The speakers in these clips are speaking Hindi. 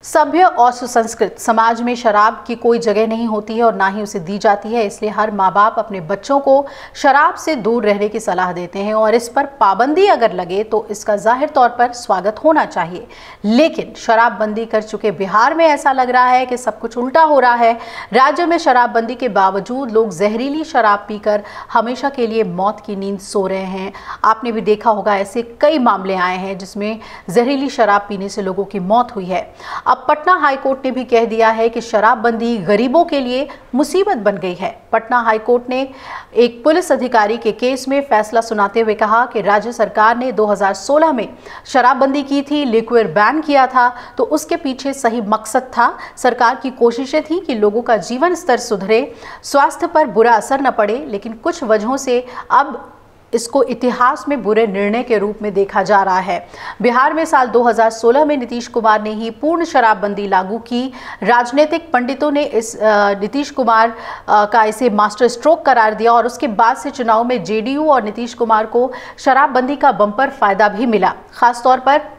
सभ्य और सुसंस्कृत समाज में शराब की कोई जगह नहीं होती है और ना ही उसे दी जाती है। इसलिए हर माँ बाप अपने बच्चों को शराब से दूर रहने की सलाह देते हैं और इस पर पाबंदी अगर लगे तो इसका जाहिर तौर पर स्वागत होना चाहिए। लेकिन शराबबंदी कर चुके बिहार में ऐसा लग रहा है कि सब कुछ उल्टा हो रहा है। राज्य में शराबबंदी के बावजूद लोग जहरीली शराब पीकर हमेशा के लिए मौत की नींद सो रहे हैं। आपने भी देखा होगा, ऐसे कई मामले आए हैं जिसमें जहरीली शराब पीने से लोगों की मौत हुई है। अब पटना हाईकोर्ट ने भी कह दिया है कि शराबबंदी गरीबों के लिए मुसीबत बन गई है। पटना हाईकोर्ट ने एक पुलिस अधिकारी के केस में फैसला सुनाते हुए कहा कि राज्य सरकार ने 2016 में शराबबंदी की थी, लिक्विड बैन किया था, तो उसके पीछे सही मकसद था। सरकार की कोशिशें थी कि लोगों का जीवन स्तर सुधरे, स्वास्थ्य पर बुरा असर न पड़े, लेकिन कुछ वजहों से अब इसको इतिहास में बुरे निर्णय के रूप में देखा जा रहा है। बिहार में साल 2016 में नीतीश कुमार ने ही पूर्ण शराबबंदी लागू की। राजनीतिक पंडितों ने इस नीतीश कुमार का इसे मास्टर स्ट्रोक करार दिया और उसके बाद से चुनाव में जेडीयू और नीतीश कुमार को शराबबंदी का बम्पर फायदा भी मिला। खासतौर पर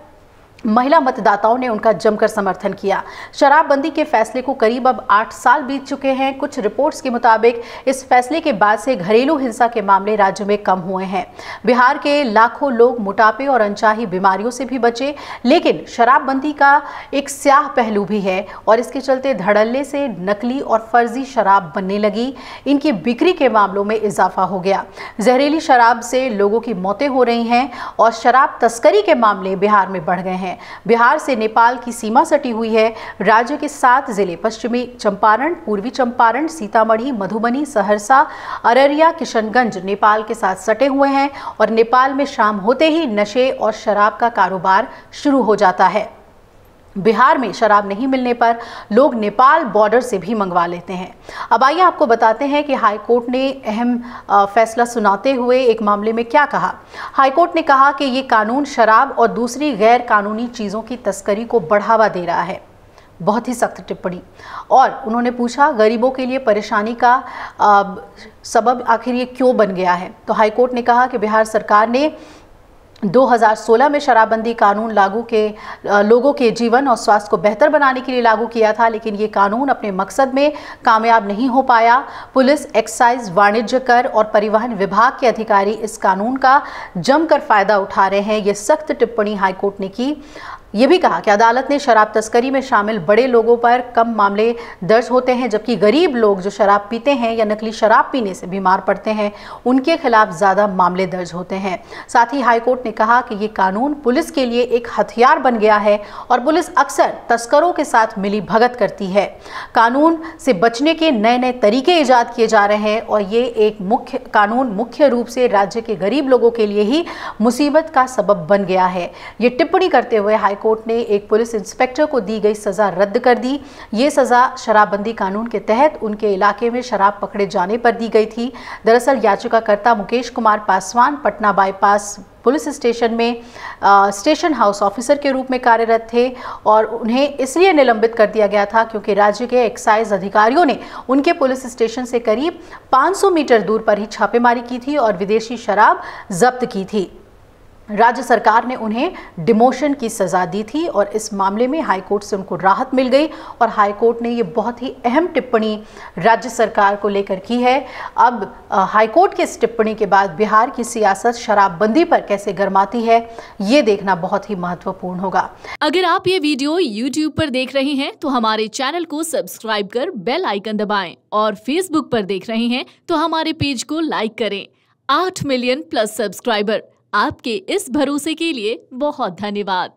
महिला मतदाताओं ने उनका जमकर समर्थन किया। शराबबंदी के फैसले को करीब अब 8 साल बीत चुके हैं। कुछ रिपोर्ट्स के मुताबिक इस फैसले के बाद से घरेलू हिंसा के मामले राज्य में कम हुए हैं। बिहार के लाखों लोग मोटापे और अनचाही बीमारियों से भी बचे, लेकिन शराबबंदी का एक स्याह पहलू भी है और इसके चलते धड़ल्ले से नकली और फर्जी शराब बनने लगी। इनकी बिक्री के मामलों में इजाफा हो गया। जहरीली शराब से लोगों की मौतें हो रही हैं और शराब तस्करी के मामले बिहार में बढ़ गए हैं। बिहार से नेपाल की सीमा सटी हुई है। राज्य के 7 जिले पश्चिमी चंपारण, पूर्वी चंपारण, सीतामढ़ी, मधुबनी, सहरसा, अररिया, किशनगंज नेपाल के साथ सटे हुए हैं और नेपाल में शाम होते ही नशे और शराब का कारोबार शुरू हो जाता है। बिहार में शराब नहीं मिलने पर लोग नेपाल बॉर्डर से भी मंगवा लेते हैं। अब आइए आपको बताते हैं कि हाईकोर्ट ने अहम फैसला सुनाते हुए एक मामले में क्या कहा। हाईकोर्ट ने कहा कि ये कानून शराब और दूसरी गैर कानूनी चीज़ों की तस्करी को बढ़ावा दे रहा है। बहुत ही सख्त टिप्पणी। और उन्होंने पूछा, गरीबों के लिए परेशानी का सबब आखिर ये क्यों बन गया है। तो हाईकोर्ट ने कहा कि बिहार सरकार ने 2016 में शराबबंदी कानून लोगों के जीवन और स्वास्थ्य को बेहतर बनाने के लिए लागू किया था, लेकिन ये कानून अपने मकसद में कामयाब नहीं हो पाया। पुलिस, एक्साइज, वाणिज्य कर और परिवहन विभाग के अधिकारी इस कानून का जमकर फायदा उठा रहे हैं। ये सख्त टिप्पणी हाईकोर्ट ने की। ये भी कहा कि अदालत ने शराब तस्करी में शामिल बड़े लोगों पर कम मामले दर्ज होते हैं, जबकि गरीब लोग जो शराब पीते हैं या नकली शराब पीने से बीमार पड़ते हैं, उनके खिलाफ ज़्यादा मामले दर्ज होते हैं। साथ ही हाईकोर्ट ने कहा कि ये कानून पुलिस के लिए एक हथियार बन गया है और पुलिस अक्सर तस्करों के साथ मिली भगत करती है। कानून से बचने के नए नए तरीके ईजाद किए जा रहे हैं और ये एक मुख्य रूप से राज्य के गरीब लोगों के लिए ही मुसीबत का सबब बन गया है। ये टिप्पणी करते हुए हाईकोर्ट ने एक पुलिस इंस्पेक्टर को दी गई सजा रद्द कर दी। ये सजा शराबबंदी कानून के तहत उनके इलाके में शराब पकड़े जाने पर दी गई थी। दरअसल याचिकाकर्ता Mukesh Kumar Paswan Patna bypass police station में स्टेशन हाउस ऑफिसर के रूप में कार्यरत थे और उन्हें इसलिए निलंबित कर दिया गया था क्योंकि राज्य के एक्साइज अधिकारियों ने उनके पुलिस स्टेशन से करीब 500 मीटर दूर पर ही छापेमारी की थी और विदेशी शराब जब्त की थी। राज्य सरकार ने उन्हें डिमोशन की सजा दी थी और इस मामले में हाईकोर्ट से उनको राहत मिल गई और हाईकोर्ट ने ये बहुत ही अहम टिप्पणी राज्य सरकार को लेकर की है। अब हाईकोर्ट की इस टिप्पणी के बाद बिहार की सियासत शराबबंदी पर कैसे गरमाती है, ये देखना बहुत ही महत्वपूर्ण होगा। अगर आप ये वीडियो YouTube पर देख रहे हैं तो हमारे चैनल को सब्सक्राइब कर बेल आइकन दबाएं और Facebook पर देख रहे हैं तो हमारे पेज को लाइक करें। 8 मिलियन प्लस सब्सक्राइबर, आपके इस भरोसे के लिए बहुत धन्यवाद।